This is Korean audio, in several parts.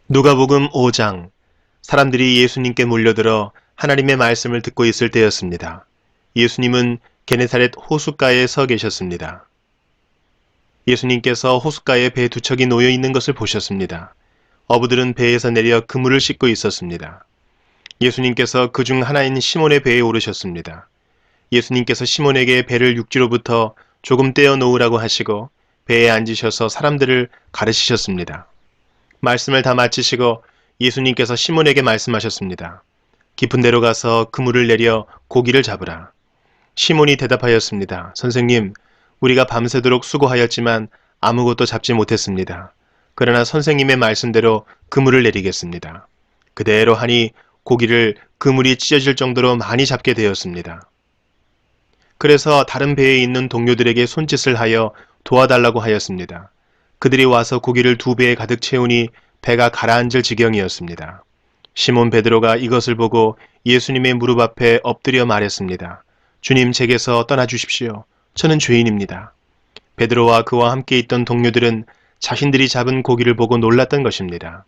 누가복음 5장. 사람들이 예수님께 몰려들어 하나님의 말씀을 듣고 있을 때였습니다. 예수님은 게네사렛 호숫가에 서 계셨습니다. 예수님께서 호숫가에 배 두 척이 놓여 있는 것을 보셨습니다. 어부들은 배에서 내려 그물을 씻고 있었습니다. 예수님께서 그중 하나인 시몬의 배에 오르셨습니다. 예수님께서 시몬에게 배를 육지로부터 조금 떼어 놓으라고 하시고 배에 앉으셔서 사람들을 가르치셨습니다. 말씀을 다 마치시고 예수님께서 시몬에게 말씀하셨습니다. 깊은 데로 가서 그물을 내려 고기를 잡으라. 시몬이 대답하였습니다. 선생님, 우리가 밤새도록 수고하였지만 아무것도 잡지 못했습니다. 그러나 선생님의 말씀대로 그물을 내리겠습니다. 그대로 하니 고기를 그물이 찢어질 정도로 많이 잡게 되었습니다. 그래서 다른 배에 있는 동료들에게 손짓을 하여 도와달라고 하였습니다. 그들이 와서 고기를 두 배에 가득 채우니 배가 가라앉을 지경이었습니다. 시몬 베드로가 이것을 보고 예수님의 무릎 앞에 엎드려 말했습니다. 주님, 제게서 떠나주십시오. 저는 죄인입니다. 베드로와 그와 함께 있던 동료들은 자신들이 잡은 고기를 보고 놀랐던 것입니다.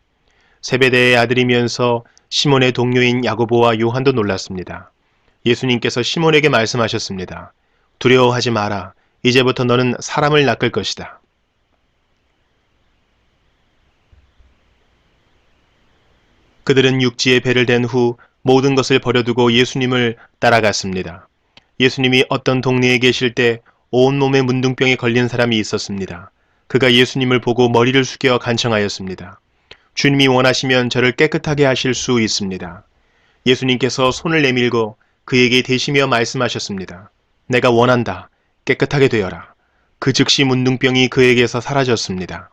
세베대의 아들이면서 시몬의 동료인 야고보와 요한도 놀랐습니다. 예수님께서 시몬에게 말씀하셨습니다. 두려워하지 마라. 이제부터 너는 사람을 낚을 것이다. 그들은 육지에 배를 댄 후 모든 것을 버려두고 예수님을 따라갔습니다. 예수님이 어떤 동네에 계실 때 온몸에 문둥병에 걸린 사람이 있었습니다. 그가 예수님을 보고 머리를 숙여 간청하였습니다. 주님이 원하시면 저를 깨끗하게 하실 수 있습니다. 예수님께서 손을 내밀고 그에게 대시며 말씀하셨습니다. 내가 원한다. 깨끗하게 되어라. 그 즉시 문둥병이 그에게서 사라졌습니다.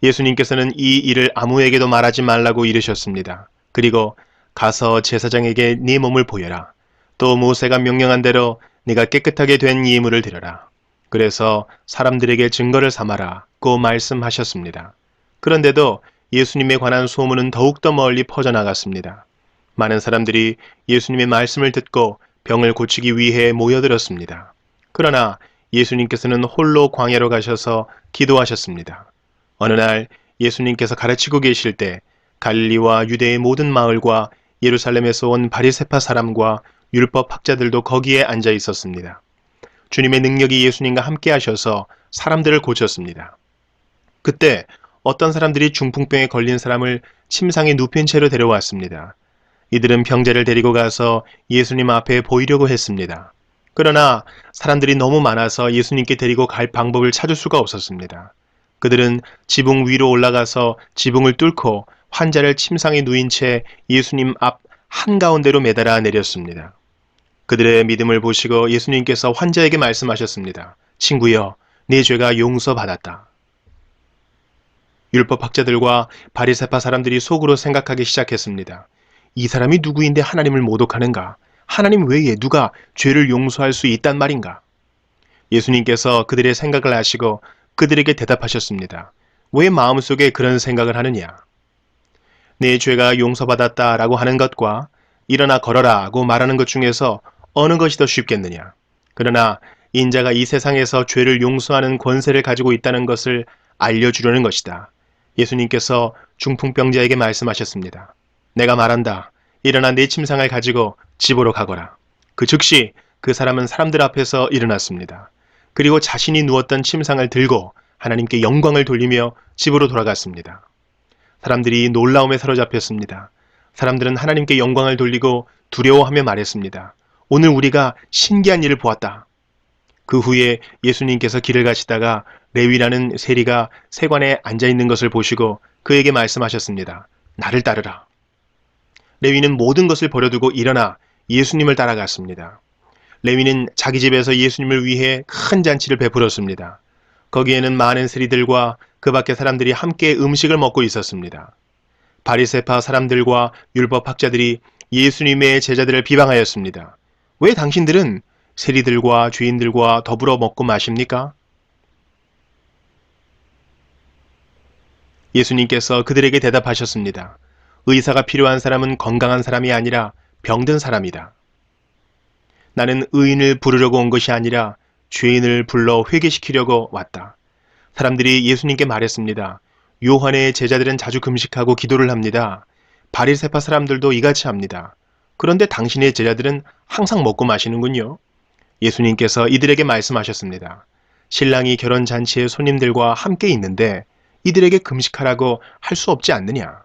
예수님께서는 이 일을 아무에게도 말하지 말라고 이르셨습니다. 그리고 가서 제사장에게 네 몸을 보여라. 또 모세가 명령한 대로 네가 깨끗하게 된 예물을 드려라. 그래서 사람들에게 증거를 삼아라고 말씀하셨습니다. 그런데도 예수님에 관한 소문은 더욱더 멀리 퍼져나갔습니다. 많은 사람들이 예수님의 말씀을 듣고 병을 고치기 위해 모여들었습니다. 그러나 예수님께서는 홀로 광야로 가셔서 기도하셨습니다. 어느 날 예수님께서 가르치고 계실 때 갈릴리와 유대의 모든 마을과 예루살렘에서 온 바리새파 사람과 율법 학자들도 거기에 앉아 있었습니다. 주님의 능력이 예수님과 함께 하셔서 사람들을 고쳤습니다. 그때 어떤 사람들이 중풍병에 걸린 사람을 침상에 눕힌 채로 데려왔습니다. 이들은 병자를 데리고 가서 예수님 앞에 보이려고 했습니다. 그러나 사람들이 너무 많아서 예수님께 데리고 갈 방법을 찾을 수가 없었습니다. 그들은 지붕 위로 올라가서 지붕을 뚫고 환자를 침상에 누인 채 예수님 앞 한가운데로 매달아 내렸습니다. 그들의 믿음을 보시고 예수님께서 환자에게 말씀하셨습니다. 친구여, 네 죄가 용서받았다. 율법학자들과 바리새파 사람들이 속으로 생각하기 시작했습니다. 이 사람이 누구인데 하나님을 모독하는가? 하나님 외에 누가 죄를 용서할 수 있단 말인가? 예수님께서 그들의 생각을 아시고 그들에게 대답하셨습니다. 왜 마음속에 그런 생각을 하느냐? 내 죄가 용서받았다라고 하는 것과 일어나 걸어라고 말하는 것 중에서 어느 것이 더 쉽겠느냐? 그러나 인자가 이 세상에서 죄를 용서하는 권세를 가지고 있다는 것을 알려주려는 것이다. 예수님께서 중풍병자에게 말씀하셨습니다. 내가 말한다. 일어나 내 침상을 가지고 집으로 가거라. 그 즉시 그 사람은 사람들 앞에서 일어났습니다. 그리고 자신이 누웠던 침상을 들고 하나님께 영광을 돌리며 집으로 돌아갔습니다. 사람들이 놀라움에 사로잡혔습니다. 사람들은 하나님께 영광을 돌리고 두려워하며 말했습니다. 오늘 우리가 신기한 일을 보았다. 그 후에 예수님께서 길을 가시다가 레위라는 세리가 세관에 앉아있는 것을 보시고 그에게 말씀하셨습니다. 나를 따르라. 레위는 모든 것을 버려두고 일어나 예수님을 따라갔습니다. 레위는 자기 집에서 예수님을 위해 큰 잔치를 베풀었습니다. 거기에는 많은 세리들과 그 밖의 사람들이 함께 음식을 먹고 있었습니다. 바리새파 사람들과 율법 학자들이 예수님의 제자들을 비방하였습니다. 왜 당신들은 세리들과 죄인들과 더불어 먹고 마십니까? 예수님께서 그들에게 대답하셨습니다. 의사가 필요한 사람은 건강한 사람이 아니라 병든 사람이다. 나는 의인을 부르려고 온 것이 아니라 죄인을 불러 회개시키려고 왔다. 사람들이 예수님께 말했습니다. 요한의 제자들은 자주 금식하고 기도를 합니다. 바리새파 사람들도 이같이 합니다. 그런데 당신의 제자들은 항상 먹고 마시는군요. 예수님께서 이들에게 말씀하셨습니다. 신랑이 결혼 잔치에 손님들과 함께 있는데 이들에게 금식하라고 할 수 없지 않느냐.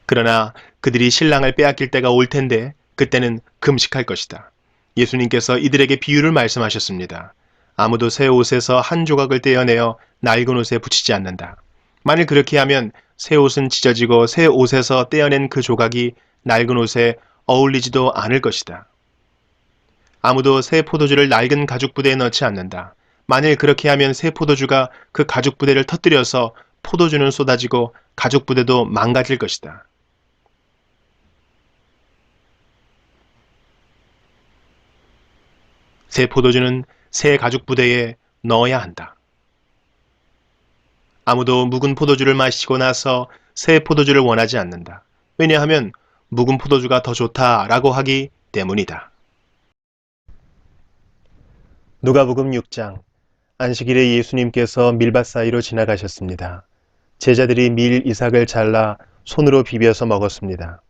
그러나 그들이 신랑을 빼앗길 때가 올 텐데 그때는 금식할 것이다. 예수님께서 이들에게 비유를 말씀하셨습니다. 아무도 새 옷에서 한 조각을 떼어내어 낡은 옷에 붙이지 않는다. 만일 그렇게 하면 새 옷은 찢어지고 새 옷에서 떼어낸 그 조각이 낡은 옷에 어울리지도 않을 것이다. 아무도 새 포도주를 낡은 가죽 부대에 넣지 않는다. 만일 그렇게 하면 새 포도주가 그 가죽 부대를 터뜨려서 포도주는 쏟아지고 가죽 부대도 망가질 것이다. 새 포도주는 새 가죽 부대에 넣어야 한다. 아무도 묵은 포도주를 마시고 나서 새 포도주를 원하지 않는다. 왜냐하면 묵은 포도주가 더 좋다라고 하기 때문이다. 누가복음 6장. 안식일에 예수님께서 밀밭 사이로 지나가셨습니다. 제자들이 밀 이삭을 잘라 손으로 비벼서 먹었습니다.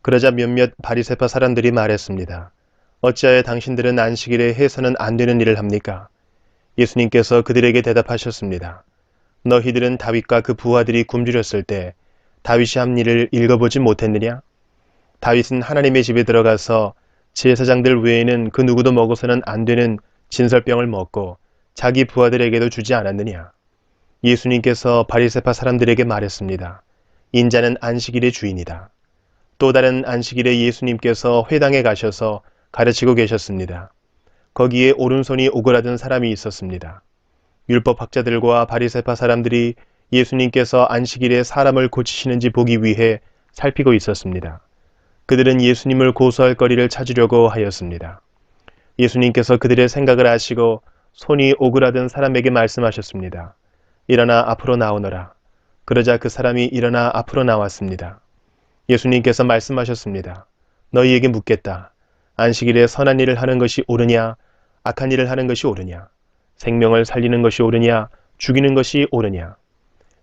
그러자 몇몇 바리새파 사람들이 말했습니다. 어찌하여 당신들은 안식일에 해서는 안 되는 일을 합니까? 예수님께서 그들에게 대답하셨습니다. 너희들은 다윗과 그 부하들이 굶주렸을 때 다윗이 한 일을 읽어보지 못했느냐? 다윗은 하나님의 집에 들어가서 제사장들 외에는 그 누구도 먹어서는 안 되는 진설병을 먹고 자기 부하들에게도 주지 않았느냐? 예수님께서 바리새파 사람들에게 말했습니다. 인자는 안식일의 주인이다. 또 다른 안식일에 예수님께서 회당에 가셔서 가르치고 계셨습니다. 거기에 오른손이 오그라든 사람이 있었습니다. 율법학자들과 바리새파 사람들이 예수님께서 안식일에 사람을 고치시는지 보기 위해 살피고 있었습니다. 그들은 예수님을 고소할 거리를 찾으려고 하였습니다. 예수님께서 그들의 생각을 아시고 손이 오그라든 사람에게 말씀하셨습니다. 일어나 앞으로 나오너라. 그러자 그 사람이 일어나 앞으로 나왔습니다. 예수님께서 말씀하셨습니다. 너희에게 묻겠다. 안식일에 선한 일을 하는 것이 옳으냐, 악한 일을 하는 것이 옳으냐, 생명을 살리는 것이 옳으냐, 죽이는 것이 옳으냐.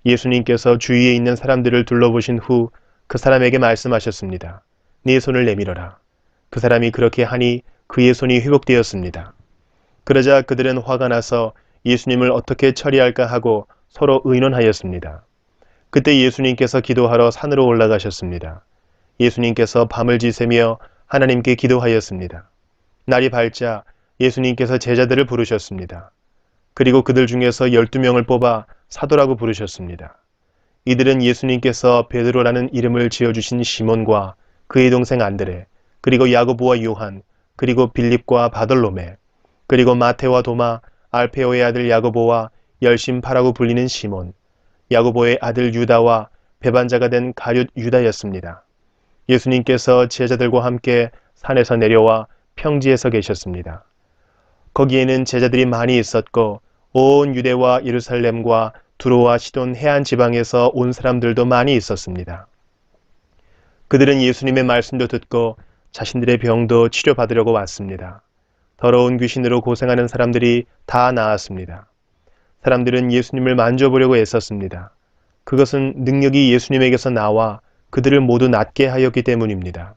예수님께서 주위에 있는 사람들을 둘러보신 후 그 사람에게 말씀하셨습니다. 네 손을 내밀어라. 그 사람이 그렇게 하니 그의 손이 회복되었습니다. 그러자 그들은 화가 나서 예수님을 어떻게 처리할까 하고 서로 의논하였습니다. 그때 예수님께서 기도하러 산으로 올라가셨습니다. 예수님께서 밤을 지새며 하나님께 기도하였습니다. 날이 밝자 예수님께서 제자들을 부르셨습니다. 그리고 그들 중에서 12명을 뽑아 사도라고 부르셨습니다. 이들은 예수님께서 베드로라는 이름을 지어주신 시몬과 그의 동생 안드레, 그리고 야고보와 요한, 그리고 빌립과 바돌로메, 그리고 마테와 도마, 알페오의 아들 야고보와 열심파라고 불리는 시몬, 야고보의 아들 유다와 배반자가 된 가룟 유다였습니다. 예수님께서 제자들과 함께 산에서 내려와 평지에서 계셨습니다. 거기에는 제자들이 많이 있었고 온 유대와 예루살렘과 두로와 시돈 해안 지방에서 온 사람들도 많이 있었습니다. 그들은 예수님의 말씀도 듣고 자신들의 병도 치료받으려고 왔습니다. 더러운 귀신으로 고생하는 사람들이 다 나았습니다. 사람들은 예수님을 만져보려고 애썼습니다. 그것은 능력이 예수님에게서 나와 그들을 모두 낫게 하였기 때문입니다.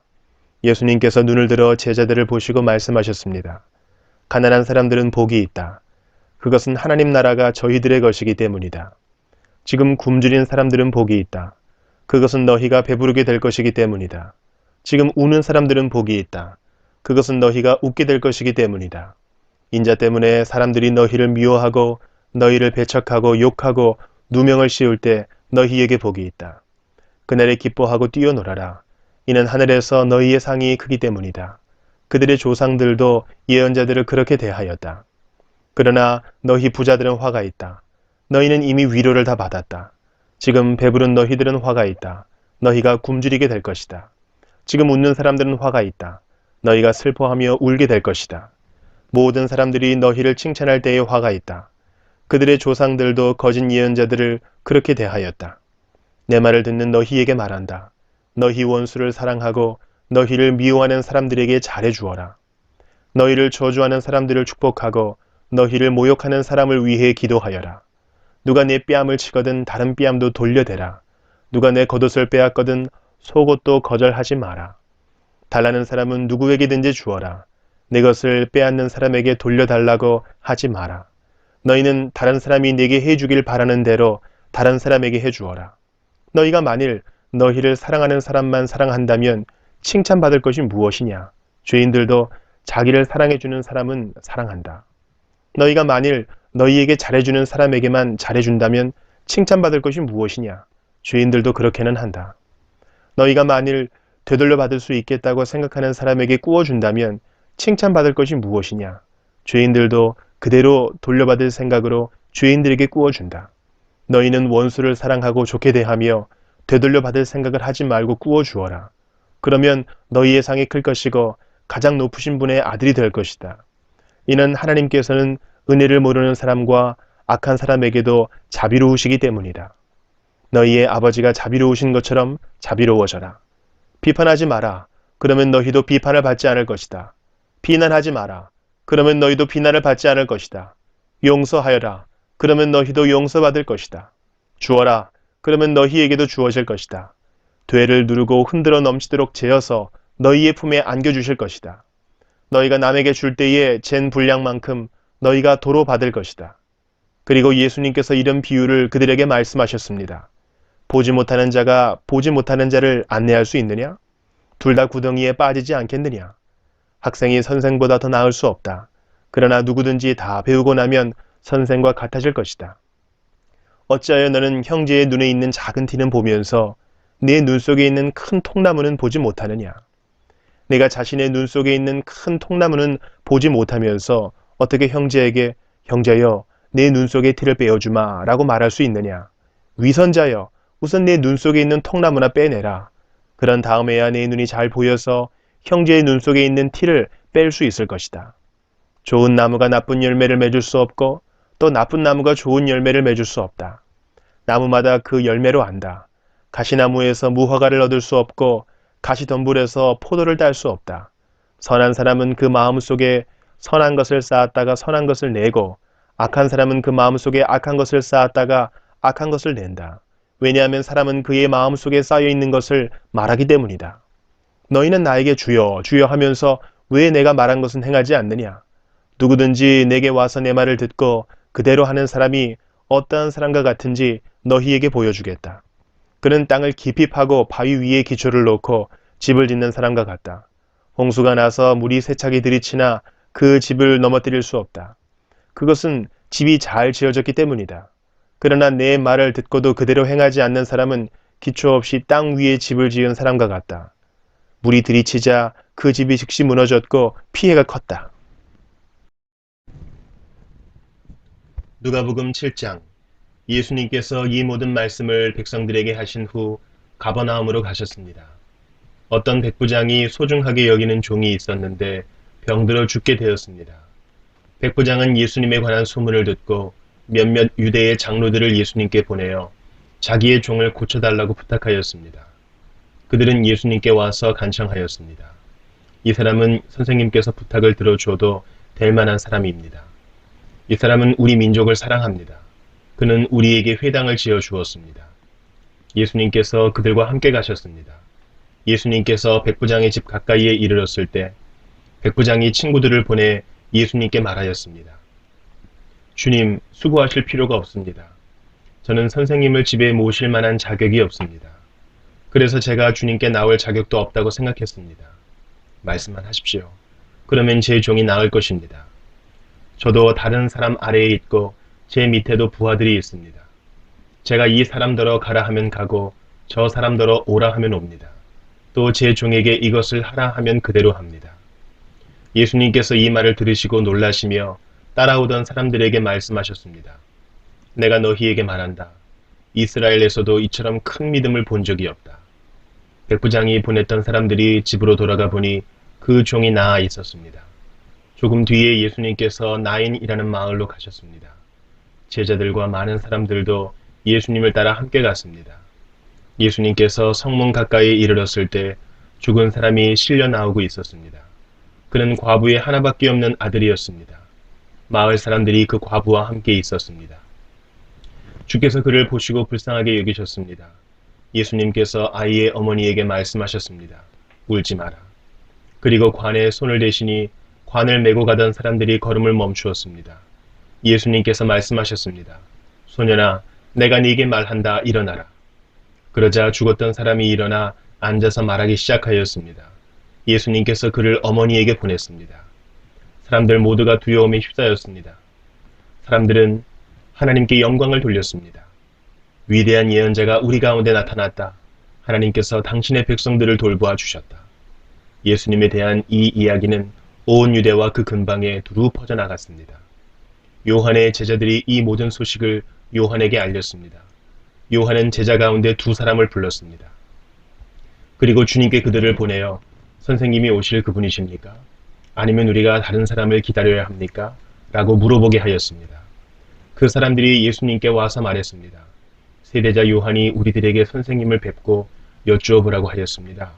예수님께서 눈을 들어 제자들을 보시고 말씀하셨습니다. 가난한 사람들은 복이 있다. 그것은 하나님 나라가 저희들의 것이기 때문이다. 지금 굶주린 사람들은 복이 있다. 그것은 너희가 배부르게 될 것이기 때문이다. 지금 우는 사람들은 복이 있다. 그것은 너희가 웃게 될 것이기 때문이다. 인자 때문에 사람들이 너희를 미워하고 너희를 배척하고 욕하고 누명을 씌울 때 너희에게 복이 있다. 그날에 기뻐하고 뛰어놀아라. 이는 하늘에서 너희의 상이 크기 때문이다. 그들의 조상들도 예언자들을 그렇게 대하였다. 그러나 너희 부자들은 화가 있다. 너희는 이미 위로를 다 받았다. 지금 배부른 너희들은 화가 있다. 너희가 굶주리게 될 것이다. 지금 웃는 사람들은 화가 있다. 너희가 슬퍼하며 울게 될 것이다. 모든 사람들이 너희를 칭찬할 때에 화가 있다. 그들의 조상들도 거짓 예언자들을 그렇게 대하였다. 내 말을 듣는 너희에게 말한다. 너희 원수를 사랑하고 너희를 미워하는 사람들에게 잘해 주어라. 너희를 저주하는 사람들을 축복하고 너희를 모욕하는 사람을 위해 기도하여라. 누가 내 뺨을 치거든 다른 뺨도 돌려대라. 누가 내 겉옷을 빼앗거든 속옷도 거절하지 마라. 달라는 사람은 누구에게든지 주어라. 내 것을 빼앗는 사람에게 돌려달라고 하지 마라. 너희는 다른 사람이 내게 해주길 바라는 대로 다른 사람에게 해주어라. 너희가 만일 너희를 사랑하는 사람만 사랑한다면 칭찬받을 것이 무엇이냐? 죄인들도 자기를 사랑해주는 사람은 사랑한다. 너희가 만일 너희에게 잘해주는 사람에게만 잘해준다면 칭찬받을 것이 무엇이냐? 죄인들도 그렇게는 한다. 너희가 만일 되돌려 받을 수 있겠다고 생각하는 사람에게 꾸어준다면 칭찬받을 것이 무엇이냐? 죄인들도 그대로 돌려받을 생각으로 죄인들에게 꾸어준다. 너희는 원수를 사랑하고 좋게 대하며 되돌려 받을 생각을 하지 말고 꾸어주어라. 그러면 너희의 상이 클 것이고 가장 높으신 분의 아들이 될 것이다. 이는 하나님께서는 은혜를 모르는 사람과 악한 사람에게도 자비로우시기 때문이다. 너희의 아버지가 자비로우신 것처럼 자비로워져라. 비판하지 마라. 그러면 너희도 비판을 받지 않을 것이다. 비난하지 마라. 그러면 너희도 비난을 받지 않을 것이다. 용서하여라. 그러면 너희도 용서받을 것이다. 주어라. 그러면 너희에게도 주어질 것이다. 되를 누르고 흔들어 넘치도록 재어서 너희의 품에 안겨주실 것이다. 너희가 남에게 줄 때에 잰 분량만큼 너희가 도로 받을 것이다. 그리고 예수님께서 이런 비유를 그들에게 말씀하셨습니다. 보지 못하는 자가 보지 못하는 자를 안내할 수 있느냐? 둘 다 구덩이에 빠지지 않겠느냐? 학생이 선생보다 더 나을 수 없다. 그러나 누구든지 다 배우고 나면 선생과 같아질 것이다. 어찌하여 너는 형제의 눈에 있는 작은 티는 보면서 네 눈 속에 있는 큰 통나무는 보지 못하느냐? 내가 자신의 눈 속에 있는 큰 통나무는 보지 못하면서 어떻게 형제에게 형제여 내 눈 속의 티를 빼어주마 라고 말할 수 있느냐? 위선자여 우선 내 눈 속에 있는 통나무나 빼내라. 그런 다음에야 내 눈이 잘 보여서 형제의 눈 속에 있는 티를 뺄 수 있을 것이다. 좋은 나무가 나쁜 열매를 맺을 수 없고 또 나쁜 나무가 좋은 열매를 맺을 수 없다. 나무마다 그 열매로 안다. 가시나무에서 무화과를 얻을 수 없고 가시덤불에서 포도를 딸 수 없다. 선한 사람은 그 마음속에 선한 것을 쌓았다가 선한 것을 내고 악한 사람은 그 마음속에 악한 것을 쌓았다가 악한 것을 낸다. 왜냐하면 사람은 그의 마음속에 쌓여있는 것을 말하기 때문이다. 너희는 나에게 주여 주여 하면서 왜 내가 말한 것은 행하지 않느냐? 누구든지 내게 와서 내 말을 듣고 그대로 하는 사람이 어떠한 사람과 같은지 너희에게 보여주겠다. 그는 땅을 깊이 파고 바위 위에 기초를 놓고 집을 짓는 사람과 같다. 홍수가 나서 물이 세차게 들이치나 그 집을 넘어뜨릴 수 없다. 그것은 집이 잘 지어졌기 때문이다. 그러나 내 말을 듣고도 그대로 행하지 않는 사람은 기초 없이 땅 위에 집을 지은 사람과 같다. 물이 들이치자 그 집이 즉시 무너졌고 피해가 컸다. 누가복음 7장. 예수님께서 이 모든 말씀을 백성들에게 하신 후 가버나움으로 가셨습니다. 어떤 백부장이 소중하게 여기는 종이 있었는데 병들어 죽게 되었습니다. 백부장은 예수님에 관한 소문을 듣고 몇몇 유대의 장로들을 예수님께 보내어 자기의 종을 고쳐달라고 부탁하였습니다. 그들은 예수님께 와서 간청하였습니다. 이 사람은 선생님께서 부탁을 들어줘도 될 만한 사람입니다. 이 사람은 우리 민족을 사랑합니다. 그는 우리에게 회당을 지어 주었습니다. 예수님께서 그들과 함께 가셨습니다. 예수님께서 백부장의 집 가까이에 이르렀을 때 백부장이 친구들을 보내 예수님께 말하였습니다. 주님, 수고하실 필요가 없습니다. 저는 선생님을 집에 모실 만한 자격이 없습니다. 그래서 제가 주님께 나올 자격도 없다고 생각했습니다. 말씀만 하십시오. 그러면 제 종이 나을 것입니다. 저도 다른 사람 아래에 있고 제 밑에도 부하들이 있습니다. 제가 이 사람더러 가라 하면 가고 저 사람더러 오라 하면 옵니다. 또 제 종에게 이것을 하라 하면 그대로 합니다. 예수님께서 이 말을 들으시고 놀라시며 따라오던 사람들에게 말씀하셨습니다. 내가 너희에게 말한다. 이스라엘에서도 이처럼 큰 믿음을 본 적이 없다. 백부장이 보냈던 사람들이 집으로 돌아가 보니 그 종이 나아 있었습니다. 조금 뒤에 예수님께서 나인이라는 마을로 가셨습니다. 제자들과 많은 사람들도 예수님을 따라 함께 갔습니다. 예수님께서 성문 가까이에 이르렀을 때 죽은 사람이 실려 나오고 있었습니다. 그는 과부의 하나밖에 없는 아들이었습니다. 마을 사람들이 그 과부와 함께 있었습니다. 주께서 그를 보시고 불쌍하게 여기셨습니다. 예수님께서 아이의 어머니에게 말씀하셨습니다. 울지 마라. 그리고 관에 손을 대시니 관을 메고 가던 사람들이 걸음을 멈추었습니다. 예수님께서 말씀하셨습니다. 소년아, 내가 네게 말한다. 일어나라. 그러자 죽었던 사람이 일어나 앉아서 말하기 시작하였습니다. 예수님께서 그를 어머니에게 보냈습니다. 사람들 모두가 두려움에 휩싸였습니다. 사람들은 하나님께 영광을 돌렸습니다. 위대한 예언자가 우리 가운데 나타났다. 하나님께서 당신의 백성들을 돌보아 주셨다. 예수님에 대한 이 이야기는 온 유대와 그 근방에 두루 퍼져나갔습니다. 요한의 제자들이 이 모든 소식을 요한에게 알렸습니다. 요한은 제자 가운데 두 사람을 불렀습니다. 그리고 주님께 그들을 보내어 선생님이 오실 그분이십니까? 아니면 우리가 다른 사람을 기다려야 합니까? 라고 물어보게 하였습니다. 그 사람들이 예수님께 와서 말했습니다. 세대자 요한이 우리들에게 선생님을 뵙고 여쭈어보라고 하였습니다.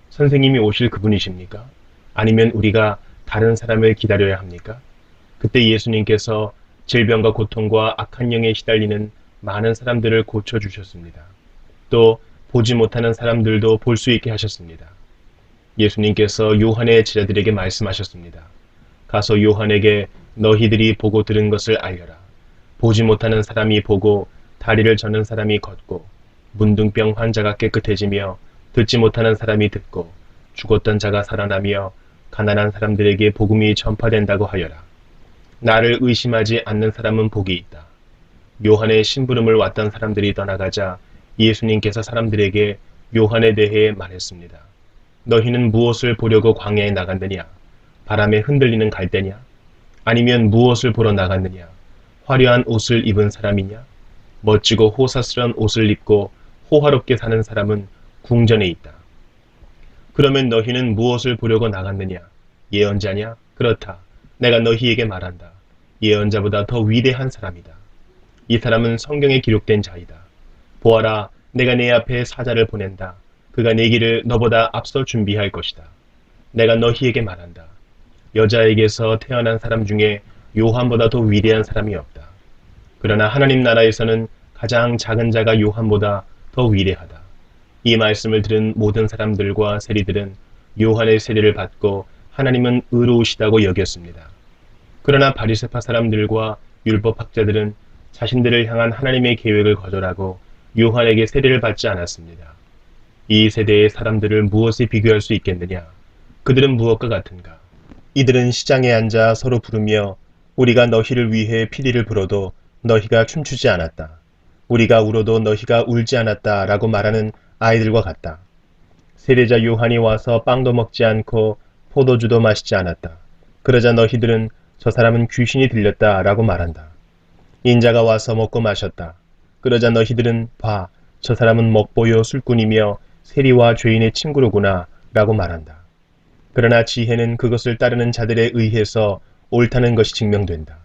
선생님이 오실 그분이십니까? 아니면 우리가 다른 사람을 기다려야 합니까? 그때 예수님께서 질병과 고통과 악한 영에 시달리는 많은 사람들을 고쳐주셨습니다. 또 보지 못하는 사람들도 볼 수 있게 하셨습니다. 예수님께서 요한의 제자들에게 말씀하셨습니다. 가서 요한에게 너희들이 보고 들은 것을 알려라. 보지 못하는 사람이 보고 다리를 저는 사람이 걷고 문둥병 환자가 깨끗해지며 듣지 못하는 사람이 듣고 죽었던 자가 살아나며 가난한 사람들에게 복음이 전파된다고 하여라. 나를 의심하지 않는 사람은 복이 있다. 요한의 심부름을 왔던 사람들이 떠나가자 예수님께서 사람들에게 요한에 대해 말했습니다. 너희는 무엇을 보려고 광야에 나갔느냐? 바람에 흔들리는 갈대냐? 아니면 무엇을 보러 나갔느냐? 화려한 옷을 입은 사람이냐? 멋지고 호사스러운 옷을 입고 호화롭게 사는 사람은 궁전에 있다. 그러면 너희는 무엇을 보려고 나갔느냐? 예언자냐? 그렇다. 내가 너희에게 말한다. 예언자보다 더 위대한 사람이다. 이 사람은 성경에 기록된 자이다. 보아라, 내가 내 앞에 사자를 보낸다. 그가 내 길을 너보다 앞서 준비할 것이다. 내가 너희에게 말한다. 여자에게서 태어난 사람 중에 요한보다 더 위대한 사람이 없다. 그러나 하나님 나라에서는 가장 작은 자가 요한보다 더 위대하다. 이 말씀을 들은 모든 사람들과 세리들은 요한의 세례를 받고 하나님은 의로우시다고 여겼습니다. 그러나 바리새파 사람들과 율법학자들은 자신들을 향한 하나님의 계획을 거절하고 요한에게 세례를 받지 않았습니다. 이 세대의 사람들을 무엇에 비교할 수 있겠느냐? 그들은 무엇과 같은가? 이들은 시장에 앉아 서로 부르며 우리가 너희를 위해 피리를 불어도 너희가 춤추지 않았다. 우리가 울어도 너희가 울지 않았다 라고 말하는 아이들과 같다. 세례자 요한이 와서 빵도 먹지 않고 포도주도 마시지 않았다. 그러자 너희들은 저 사람은 귀신이 들렸다 라고 말한다. 인자가 와서 먹고 마셨다. 그러자 너희들은 봐, 저 사람은 먹보요 술꾼이며 세리와 죄인의 친구로구나 라고 말한다. 그러나 지혜는 그것을 따르는 자들에 의해서 옳다는 것이 증명된다.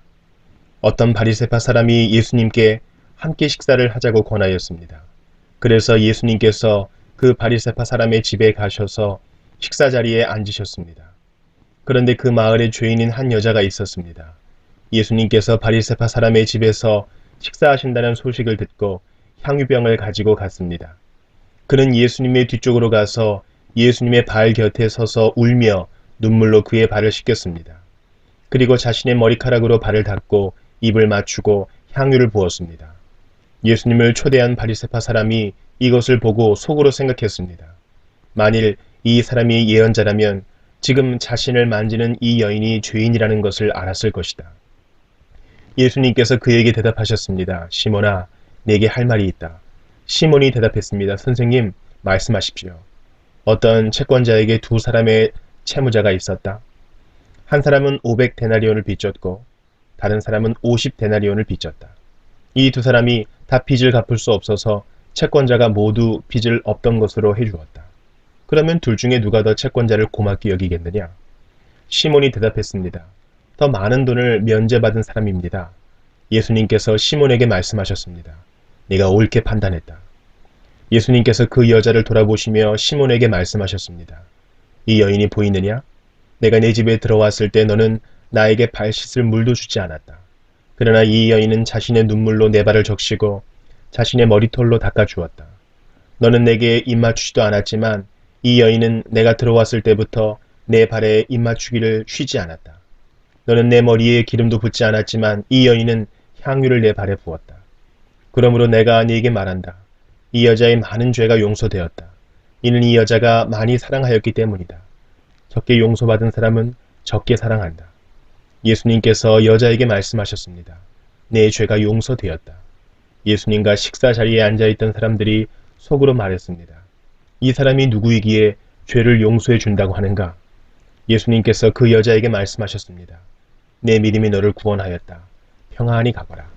어떤 바리새파 사람이 예수님께 함께 식사를 하자고 권하였습니다. 그래서 예수님께서 그 바리새파 사람의 집에 가셔서 식사 자리에 앉으셨습니다. 그런데 그 마을에 죄인인 한 여자가 있었습니다. 예수님께서 바리새파 사람의 집에서 식사하신다는 소식을 듣고 향유병을 가지고 갔습니다. 그는 예수님의 뒤쪽으로 가서 예수님의 발 곁에 서서 울며 눈물로 그의 발을 씻겼습니다. 그리고 자신의 머리카락으로 발을 닦고 입을 맞추고 향유를 부었습니다. 예수님을 초대한 바리새파 사람이 이것을 보고 속으로 생각했습니다. 만일 이 사람이 예언자라면 지금 자신을 만지는 이 여인이 죄인이라는 것을 알았을 것이다. 예수님께서 그에게 대답하셨습니다. 시몬아, 내게 할 말이 있다. 시몬이 대답했습니다. 선생님, 말씀하십시오. 어떤 채권자에게 두 사람의 채무자가 있었다. 한 사람은 500데나리온을 빚졌고 다른 사람은 50데나리온을 빚졌다. 이 두 사람이 다 빚을 갚을 수 없어서 채권자가 모두 빚을 없던 것으로 해주었다. 그러면 둘 중에 누가 더 채권자를 고맙게 여기겠느냐? 시몬이 대답했습니다. 더 많은 돈을 면제받은 사람입니다. 예수님께서 시몬에게 말씀하셨습니다. 네가 옳게 판단했다. 예수님께서 그 여자를 돌아보시며 시몬에게 말씀하셨습니다. 이 여인이 보이느냐? 내가 네 집에 들어왔을 때 너는 나에게 발 씻을 물도 주지 않았다. 그러나 이 여인은 자신의 눈물로 내 발을 적시고 자신의 머리털로 닦아주었다. 너는 내게 입맞추지도 않았지만 이 여인은 내가 들어왔을 때부터 내 발에 입맞추기를 쉬지 않았다. 너는 내 머리에 기름도 붓지 않았지만 이 여인은 향유를 내 발에 부었다. 그러므로 내가 네게 말한다. 이 여자의 많은 죄가 용서되었다. 이는 이 여자가 많이 사랑하였기 때문이다. 적게 용서받은 사람은 적게 사랑한다. 예수님께서 여자에게 말씀하셨습니다. 내 죄가 용서되었다. 예수님과 식사 자리에 앉아있던 사람들이 속으로 말했습니다. 이 사람이 누구이기에 죄를 용서해 준다고 하는가? 예수님께서 그 여자에게 말씀하셨습니다. 내 믿음이 너를 구원하였다. 평안히 가거라.